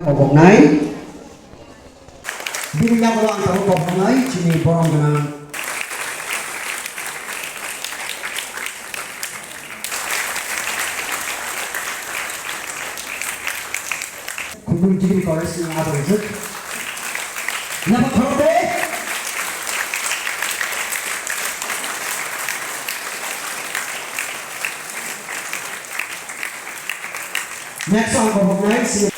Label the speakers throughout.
Speaker 1: Bwkhaktwi Bininya kalau antara Bwkhaktwi sini borong dengan kumul degree college yang ada itu. Nama Khwlaijakha. Next on Bwkhaktwi sini.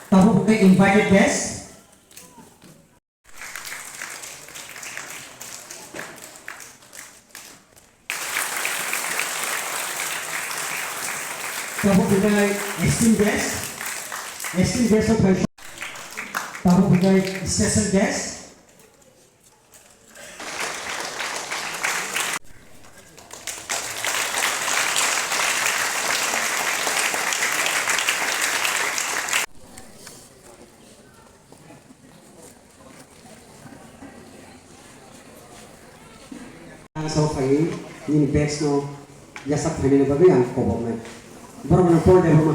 Speaker 1: Tahu invited guests. Tahu esteemed guest of Kaisa. Tahu special guest. So phải nhìn best nó giá sắp phải nên với cái cổ bóng này bắt đầu tôi đây không ạ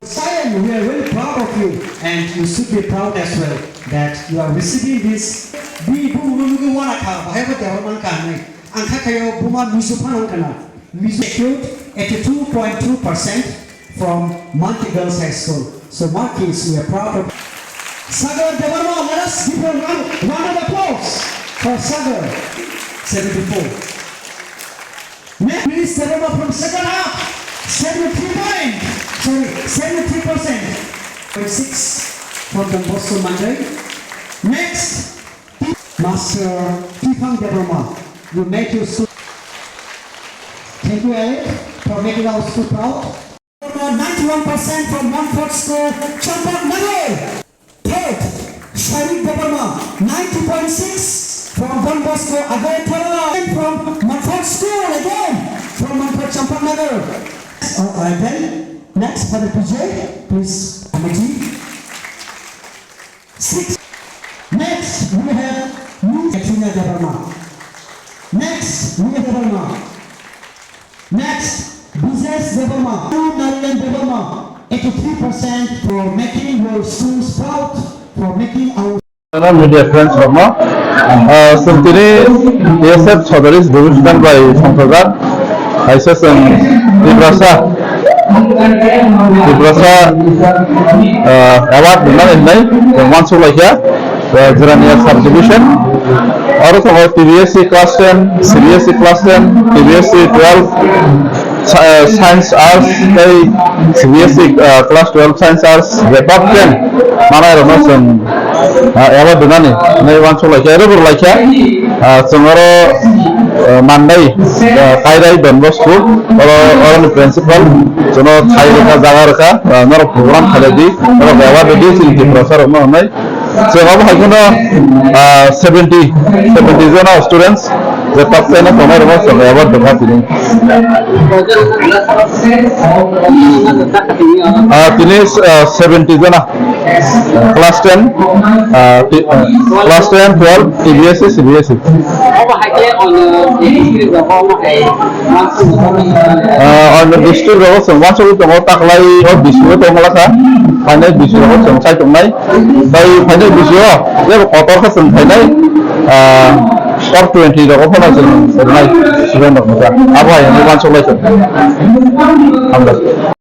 Speaker 1: Sion, we are really proud of you and you should be proud as well that you are receiving this bi bu lu lu wa ka ba ha ba man ka này ang kha kayo buma misu phan kana misu 82.2% from Mandwi Girls High School. So Marquis, we are proud of Sagar Devarma. Let us give a round of applause for Sagar. 74. Next, please Devarma from second half. 73%. 6 from the Bosco Mandwi. Next, Master Khapang Devarma. You make your school. Thank you, Alec, for making our school proud. 91% from Mandwi School, Khapang Mandwi. Third, Sharik Devarma, 90.6 from Bosco, again from Mandwi School, again from Mandwi Khapang Mandwi. Then, next for the PJ, please, committee. 6. Next, we have Katrina Devarma. Next, we have Devarma. Next, Business Devarma, 83% for making your schools proud, for making our
Speaker 2: media friends Rama. Sentini ESF Chaudhary's division by Santogar. Kaisa Tibrasa award winner in Bwkhaktwi Zirania subdivision. Also TVSC class 10, CBSC class 10, TVSC 12. Science Arts CBSC class 12 Science Arts the top 10 mana romasan award dunani nei Bwkhaktwi ero burlaikha tomorrow Mandwi Kairai Bosco or principal jono Khwlaijakha jaga rakha nor program khaledi or award di silti professor ma honai so abo haikuno 70 jona students the top 10 of our award Bwkhaktwi তিনি 70 জনা class 10 12 TVSC CBSC on the district level semua seluruh temo taklai or bisyo temo laka final bisyo semua saya tongnai dari final bisyo dia kotor ke sentai top 20 dah apa nak senai sudah nak muda apa yang Bwkhaktwi